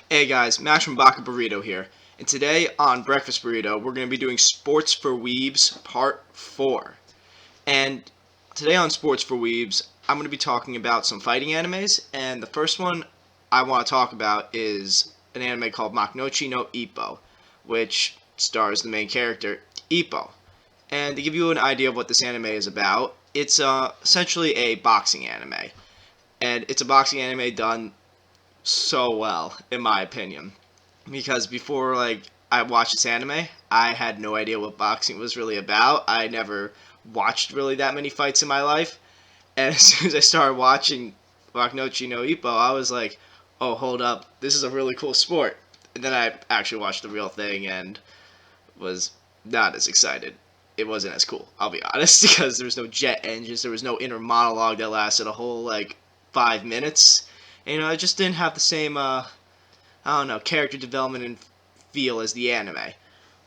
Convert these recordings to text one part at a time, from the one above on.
Hey guys, Mash from Baka Burrito here, and today on Breakfast Burrito we're going to be doing Sports for Weebs Part 4. And today on Sports for Weebs, I'm going to be talking about some fighting animes, and the first one I want to talk about is an anime called nochino ippo, which stars the main character, Ippo. And to give you an idea of what this anime is about, it's essentially a boxing anime. And it's a boxing anime done so well, in my opinion. Because before I watched this anime, I had no idea what boxing was really about. I never watched really that many fights in my life. And as soon as I started watching Baknochi no Ippo, I was like, oh, hold up, this is a really cool sport. And then I actually watched the real thing and was not as excited. It wasn't as cool, I'll be honest, because there was no jet engines, there was no inner monologue that lasted a whole 5 minutes. And, it just didn't have the same I don't know, character development and feel as the anime.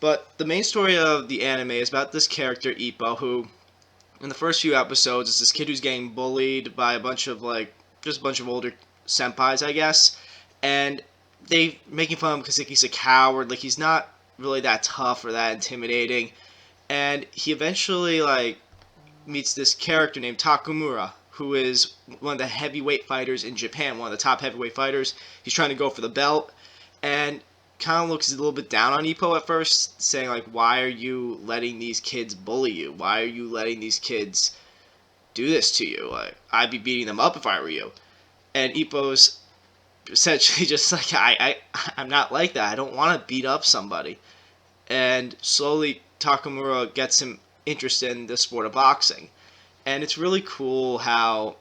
But the main story of the anime is about this character Ippo, who in the first few episodes is this kid who's getting bullied by a bunch of just a bunch of older senpais, I guess, and they making fun of him because he's a coward, he's not really that tough or that intimidating, and he eventually meets this character named Takumura, who is one of the heavyweight fighters in Japan, one of the top heavyweight fighters. He's trying to go for the belt, and kind of looks a little bit down on Ippo at first, saying why are you letting these kids bully you? Why are you letting these kids do this to you? I'd be beating them up if I were you. And Ippo's essentially just I'm not like that. I don't want to beat up somebody. And slowly Takumura gets him interested in the sport of boxing. And it's really cool how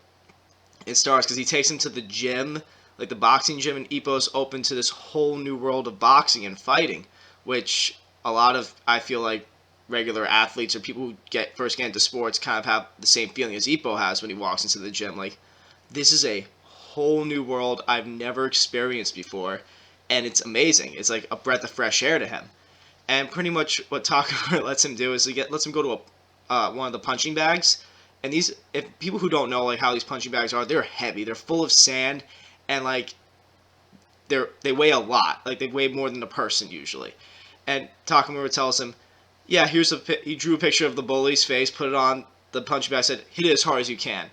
it starts because he takes him to the gym, the boxing gym, and Ippo's open to this whole new world of boxing and fighting, which a lot of, I feel regular athletes or people who first get into sports kind of have the same feeling as Ippo has when he walks into the gym. This is a whole new world I've never experienced before, and it's amazing. It's like a breath of fresh air to him. And pretty much what Takumura lets him do is lets him go to one of the punching bags. And if people who don't know how these punching bags are, they're heavy. They're full of sand, and they weigh a lot. They weigh more than a person usually. And Takumura tells him, "Yeah, he drew a picture of the bully's face, put it on the punching bag, said hit it as hard as you can."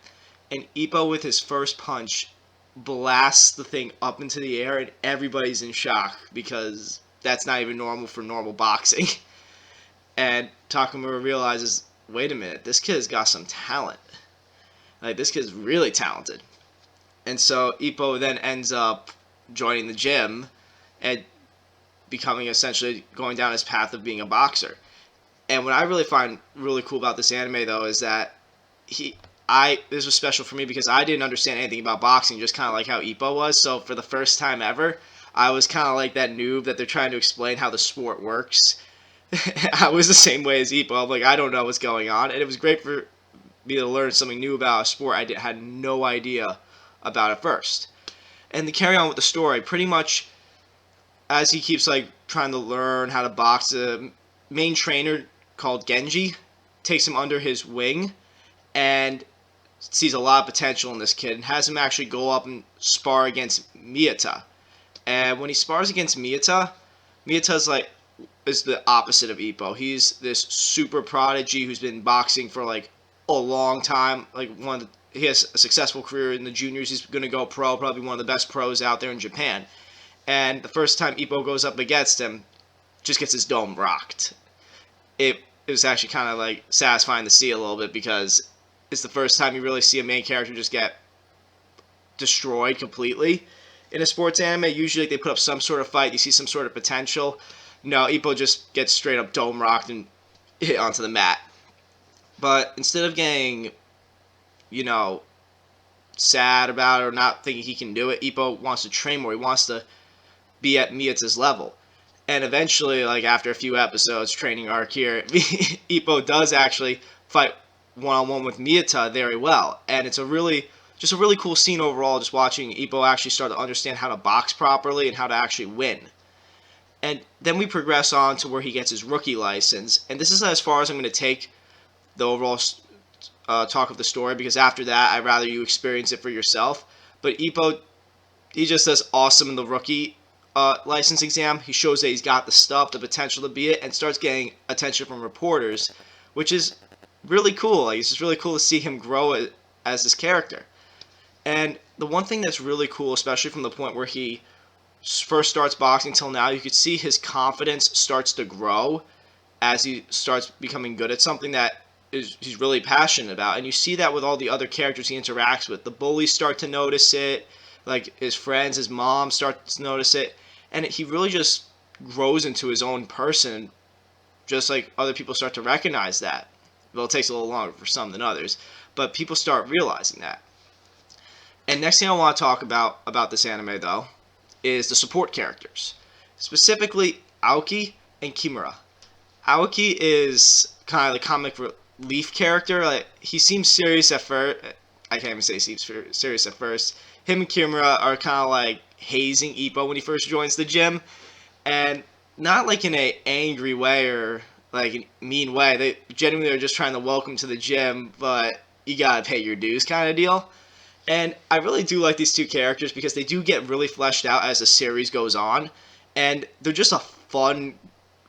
And Ippo with his first punch blasts the thing up into the air, and everybody's in shock because that's not even normal for normal boxing. And Takumura realizes, wait a minute, this kid's got some talent. This kid's really talented. And so Ippo then ends up joining the gym and becoming essentially going down his path of being a boxer. And what I really find really cool about this anime though is that this was special for me because I didn't understand anything about boxing, just kind of like how Ippo was. So for the first time ever, I was kind of like that noob that they're trying to explain how the sport works. I was the same way as Ippo. I'm I don't know what's going on. And it was great for me to learn something new about a sport had no idea about at first. And to carry on with the story, pretty much as he keeps trying to learn how to box, the main trainer called Genji takes him under his wing and sees a lot of potential in this kid and has him actually go up and spar against Miyata. And when he spars against Miyata's is the opposite of Ippo. He's this super prodigy who's been boxing for a long time. He has a successful career in the juniors. He's going to go pro, probably one of the best pros out there in Japan. And the first time Ippo goes up against him, just gets his dome rocked. It was actually kind of satisfying to see a little bit because it's the first time you really see a main character just get destroyed completely in a sports anime. Usually they put up some sort of fight, you see some sort of potential. No, Ippo just gets straight up dome rocked and hit onto the mat. But instead of getting, sad about it or not thinking he can do it, Ippo wants to train more. He wants to be at Miyata's level. And eventually, after a few episodes, training arc here, Ippo does actually fight one-on-one with Miyata very well. And it's a really cool scene overall, just watching Ippo actually start to understand how to box properly and how to actually win. And then we progress on to where he gets his rookie license. And this is as far as I'm going to take the overall talk of the story, because after that, I'd rather you experience it for yourself. But Ippo, he just does awesome in the rookie license exam. He shows that he's got the stuff, the potential to be it, and starts getting attention from reporters, which is really cool. Like, it's just really cool to see him grow as this character. And the one thing that's really cool, especially from the point where he first starts boxing till now, you could see his confidence starts to grow as he starts becoming good at something that he's really passionate about. And you see that with all the other characters he interacts with. The bullies start to notice it, like his friends, his mom starts to notice it, and he really just grows into his own person, just like other people start to recognize that. Well, it takes a little longer for some than others, but people start realizing that. And next thing I want to talk about this anime, though, is the support characters, specifically Aoki and Kimura. Aoki is kind of the comic relief character. Like, he seems serious at first. I can't even say he seems serious at first. Him and Kimura are kind of like hazing Ippo when he first joins the gym, and not like in a angry way or like a mean way. They genuinely are just trying to welcome to the gym, but you gotta pay your dues kind of deal. And I really do like these two characters because they do get really fleshed out as the series goes on, and they're just a fun.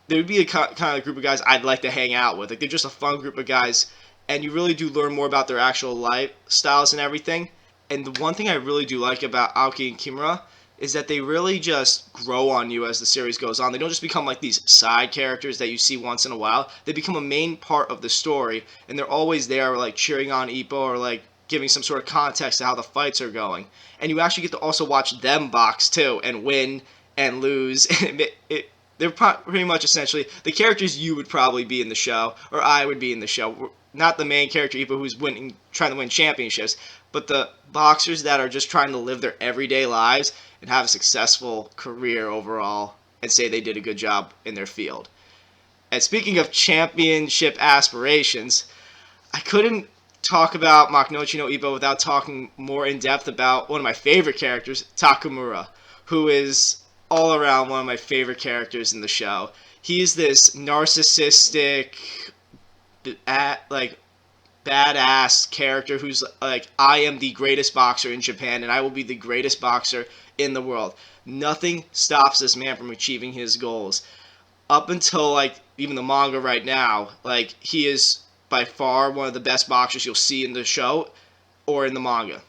They would be a kind of group of guys I'd like to hang out with. Like, they're just a fun group of guys, and you really do learn more about their actual lifestyles and everything. And the one thing I really do like about Aoki and Kimura is that they really just grow on you as the series goes on. They don't just become like these side characters that you see once in a while. They become a main part of the story, and they're always there, like cheering on Ippo or like giving some sort of context to how the fights are going. And you actually get to also watch them box too, and win and lose. They're pretty much essentially the characters you would probably be in the show, or I would be in the show. Not the main character Ippo who's trying to win championships, but the boxers that are just trying to live their everyday lives and have a successful career overall and say they did a good job in their field. And speaking of championship aspirations, I couldn't talk about nochino Ippo without talking more in depth about one of my favorite characters, Takamura, who is all around one of my favorite characters in the show. He's this narcissistic, like, badass character who's like, I am the greatest boxer in Japan and I will be the greatest boxer in the world. Nothing stops this man from achieving his goals. Up until like even the manga right now, like, he is by far one of the best boxers you'll see in the show or in the manga.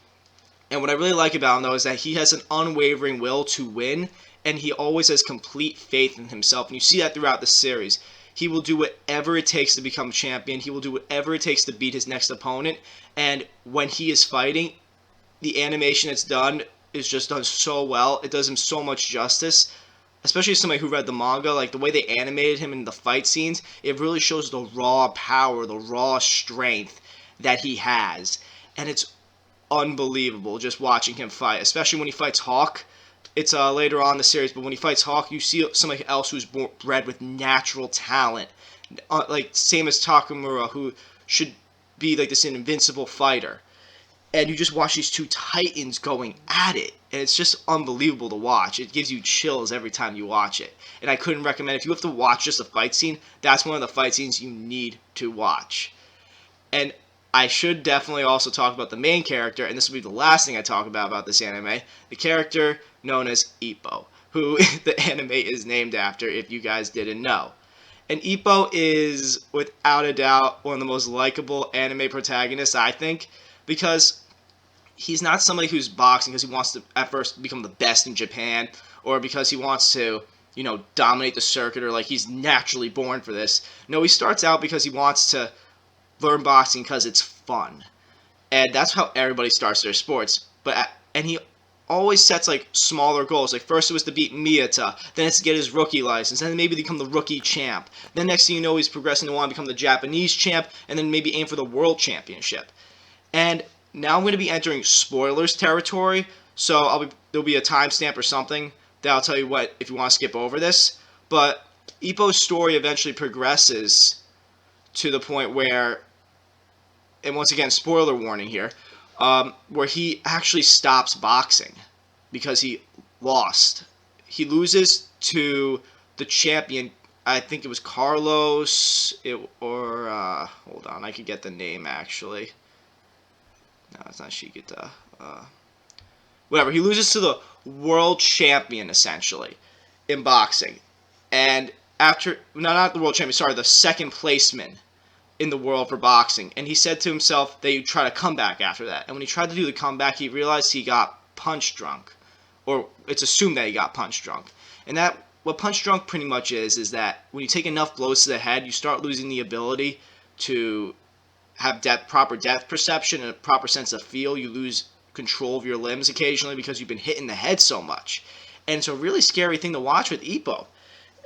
And what I really like about him, though, is that he has an unwavering will to win, and he always has complete faith in himself. And you see that throughout the series. He will do whatever it takes to become champion. He will do whatever it takes to beat his next opponent. And when he is fighting, the animation it's done is just done so well. It does him so much justice. Especially as somebody who read the manga, like the way they animated him in the fight scenes, it really shows the raw power, the raw strength that he has. And it's unbelievable just watching him fight, especially when he fights Hawk. It's later on in the series, but when he fights Hawk, you see somebody else who's bred with natural talent, like same as Takamura, who should be like this invincible fighter. And you just watch these two titans going at it, and it's just unbelievable to watch. It gives you chills every time you watch it. And I couldn't recommend, if you have to watch just a fight scene, that's one of the fight scenes you need to watch. And I should definitely also talk about the main character, and this will be the last thing I talk about this anime, the character known as Ippo, who the anime is named after, if you guys didn't know. And Ippo is, without a doubt, one of the most likable anime protagonists, I think, because he's not somebody who's boxing because he wants to, at first, become the best in Japan, or because he wants to, dominate the circuit, or like he's naturally born for this. No, he starts out because he wants to learn boxing because it's fun. And that's how everybody starts their sports. And he always sets like smaller goals. Like, first it was to beat Miyata, then it's to get his rookie license, then maybe become the rookie champ. Then next thing you know, he's progressing to want to become the Japanese champ, and then maybe aim for the world championship. And now I'm going to be entering spoilers territory, so there'll be a timestamp or something that I'll tell you what if you want to skip over this. But Ippo's story eventually progresses to the point where, and once again, spoiler warning here, where he actually stops boxing because he lost. He loses to the champion. I think it was Carlos, hold on, I could get the name actually. No, it's not Shigeta. Whatever, he loses to the world champion, essentially. in boxing. And after, no, not the world champion, sorry, the second placeman in the world for boxing. And he said to himself that he'd try to come back after that. And when he tried to do the comeback, he realized he got punch drunk. Or it's assumed that he got punch drunk. And that, what punch drunk pretty much is that when you take enough blows to the head, you start losing the ability to have proper depth perception and a proper sense of feel. You lose control of your limbs occasionally because you've been hit in the head so much. And it's a really scary thing to watch with Ippo.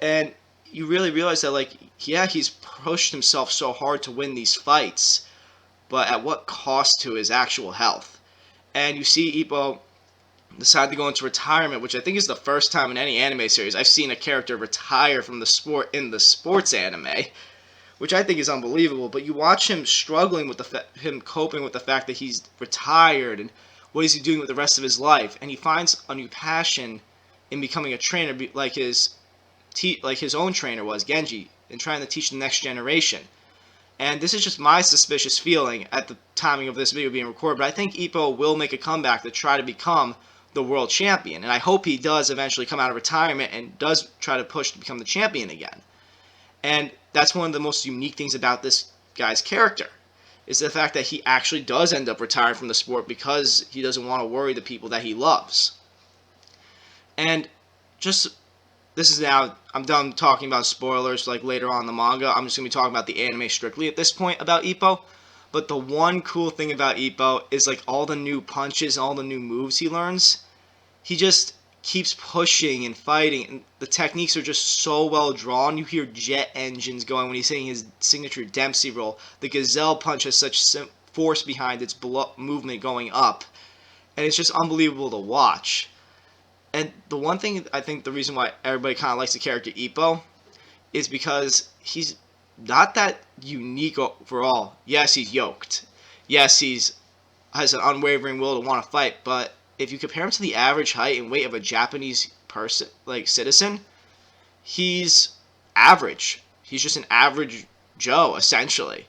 And you really realize that, like, yeah, he's pushed himself so hard to win these fights, but at what cost to his actual health? And you see Ippo decide to go into retirement, which I think is the first time in any anime series I've seen a character retire from the sport in the sports anime, which I think is unbelievable. But you watch him struggling with him coping with the fact that he's retired and what is he doing with the rest of his life, and he finds a new passion in becoming a trainer, like his own trainer was, Genji, and trying to teach the next generation. And this is just my suspicious feeling at the timing of this video being recorded, but I think Ippo will make a comeback to try to become the world champion. And I hope he does eventually come out of retirement and does try to push to become the champion again. And that's one of the most unique things about this guy's character, is the fact that he actually does end up retiring from the sport because he doesn't want to worry the people that he loves. And just, this is now, I'm done talking about spoilers like later on in the manga. I'm just going to be talking about the anime strictly at this point about Ippo. But the one cool thing about Ippo is like all the new punches, all the new moves he learns. He just keeps pushing and fighting, and the techniques are just so well drawn. You hear jet engines going when he's hitting his signature Dempsey roll. The gazelle punch has such force behind its movement going up, and it's just unbelievable to watch. And the one thing, I think the reason why everybody kind of likes the character Ippo is because he's not that unique overall. Yes, he's yoked. Yes, has an unwavering will to want to fight, but if you compare him to the average height and weight of a Japanese person, like citizen, he's average. He's just an average Joe, essentially.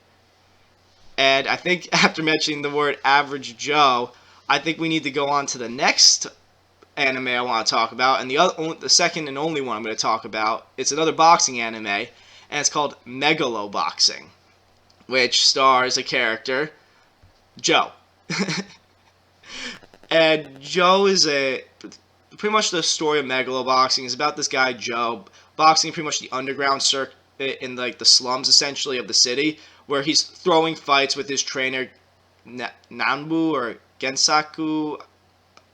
And I think after mentioning the word average Joe, I think we need to go on to the next anime I want to talk about, and the second and only one I'm going to talk about. It's another boxing anime, and it's called Megalo Boxing, which stars a character, Joe. And Joe is pretty much the story of Megalo Boxing is about this guy Joe boxing pretty much the underground circuit in like the slums essentially of the city, where he's throwing fights with his trainer Nanbu or Gensaku.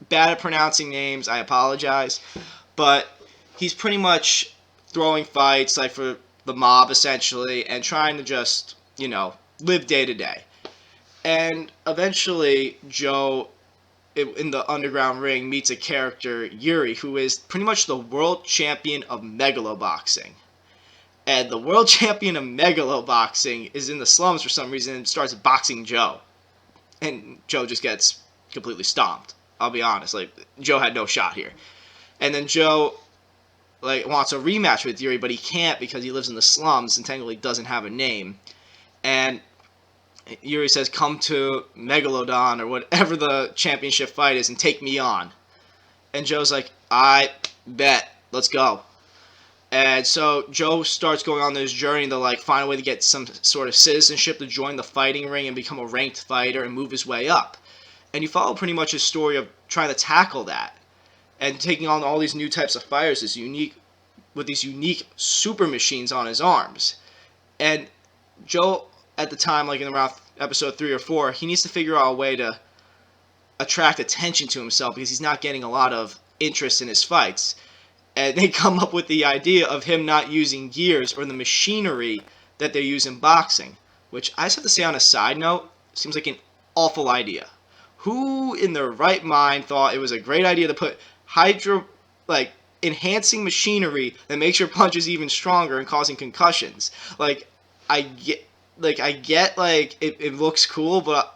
Bad at pronouncing names, I apologize, but he's pretty much throwing fights like for the mob essentially and trying to just, live day to day. And eventually Joe in the underground ring meets a character, Yuri, who is pretty much the world champion of Megalo Boxing. And the world champion of Megalo Boxing is in the slums for some reason and starts boxing Joe. And Joe just gets completely stomped. I'll be honest, like, Joe had no shot here. And then Joe, wants a rematch with Yuri, but he can't because he lives in the slums and technically doesn't have a name. And Yuri says, come to Megalodon, or whatever the championship fight is, and take me on. And Joe's like, I bet, let's go. And so Joe starts going on this journey to, find a way to get some sort of citizenship to join the fighting ring and become a ranked fighter and move his way up. And you follow pretty much his story of trying to tackle that and taking on all these new types of fighters with these unique super machines on his arms. And Joe, at the time, in around episode 3 or 4, he needs to figure out a way to attract attention to himself because he's not getting a lot of interest in his fights. And they come up with the idea of him not using gears or the machinery that they use in boxing, which I just have to say on a side note, seems like an awful idea. Who in their right mind thought it was a great idea to put enhancing machinery that makes your punches even stronger and causing concussions? I get it looks cool, but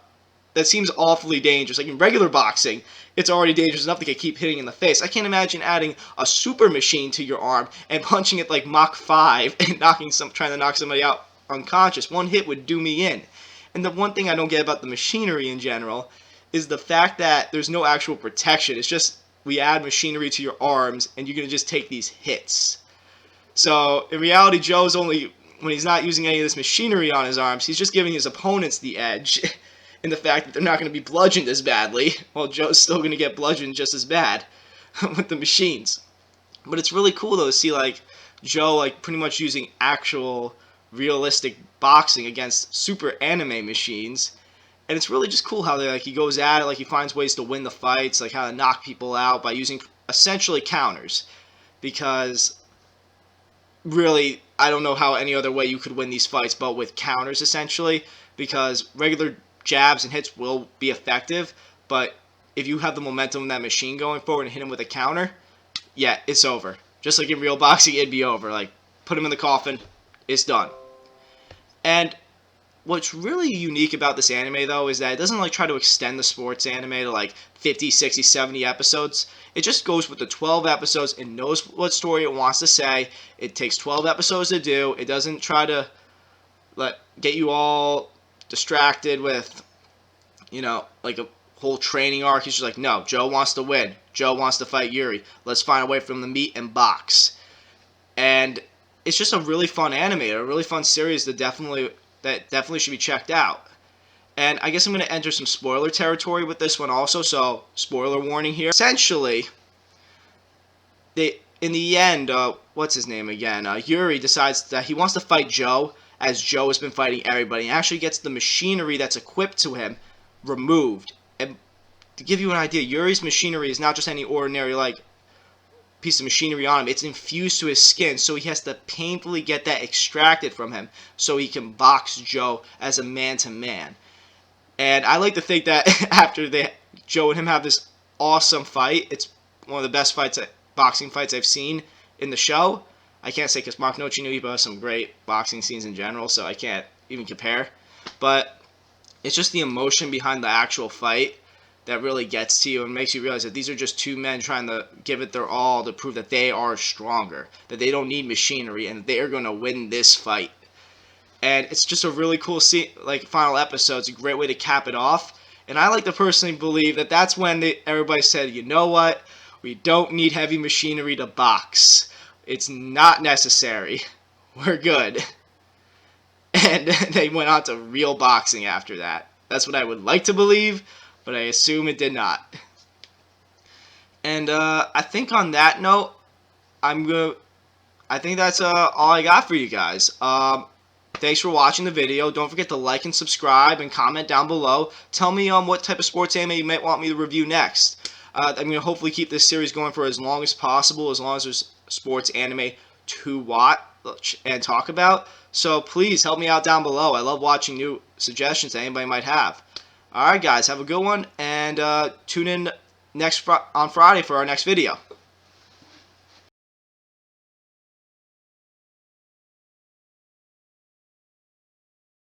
that seems awfully dangerous. Like in regular boxing, it's already dangerous enough to keep hitting in the face. I can't imagine adding a super machine to your arm and punching it like Mach 5 and trying to knock somebody out unconscious. One hit would do me in. And the one thing I don't get about the machinery in general is the fact that there's no actual protection. It's just we add machinery to your arms, and you're going to just take these hits. So in reality, Joe's only, when he's not using any of this machinery on his arms, he's just giving his opponents the edge in the fact that they're not going to be bludgeoned as badly, while Joe's still going to get bludgeoned just as bad with the machines. But it's really cool though to see like Joe like pretty much using actual realistic boxing against super anime machines. And it's really just cool how they, like, he goes at it, like he finds ways to win the fights, like how to knock people out by using essentially counters. Because really, I don't know how any other way you could win these fights but with counters essentially, because regular jabs and hits will be effective, but if you have the momentum of that machine going forward and hit him with a counter, yeah, it's over. Just like in real boxing, it'd be over. Like, put him in the coffin, it's done. And what's really unique about this anime, though, is that it doesn't like try to extend the sports anime to like 50, 60, 70 episodes. It just goes with the 12 episodes and knows what story it wants to say. It takes 12 episodes to do. It doesn't try to get you all distracted with, like a whole training arc. He's just like, no, Joe wants to win. Joe wants to fight Yuri. Let's find a way from the meat and box. And it's just a really fun anime, a really fun series that definitely should be checked out. And I guess I'm going to enter some spoiler territory with this one also, so spoiler warning here. Essentially, in the end, what's his name again? Yuri decides that he wants to fight Joe, as Joe has been fighting everybody, and actually gets the machinery that's equipped to him removed. And to give you an idea, Yuri's machinery is not just any ordinary, piece of machinery on him. It's infused to his skin, so he has to painfully get that extracted from him so he can box Joe as a man-to-man. And I like to think that after Joe and him have this awesome fight, it's one of the best boxing fights I've seen in the show. I can't say because Mark Nochino has some great boxing scenes in general, so I can't even compare. But it's just the emotion behind the actual fight that really gets to you and makes you realize that these are just two men trying to give it their all to prove that they are stronger, that they don't need machinery, and they are going to win this fight. And it's just a really cool scene, final episode. It's a great way to cap it off. And I like to personally believe that that's when everybody said, you know what, we don't need heavy machinery to box. It's not necessary. We're good. And they went on to real boxing after that. That's what I would like to believe, but I assume it did not. And I think on that note, I think that's all I got for you guys. Thanks for watching the video. Don't forget to like and subscribe and comment down below. Tell me what type of sports anime you might want me to review next. I'm going to hopefully keep this series going for as long as possible, as long as there's sports anime to watch and talk about. So please help me out down below. I love watching new suggestions that anybody might have. Alright guys, have a good one, and tune in on Friday for our next video.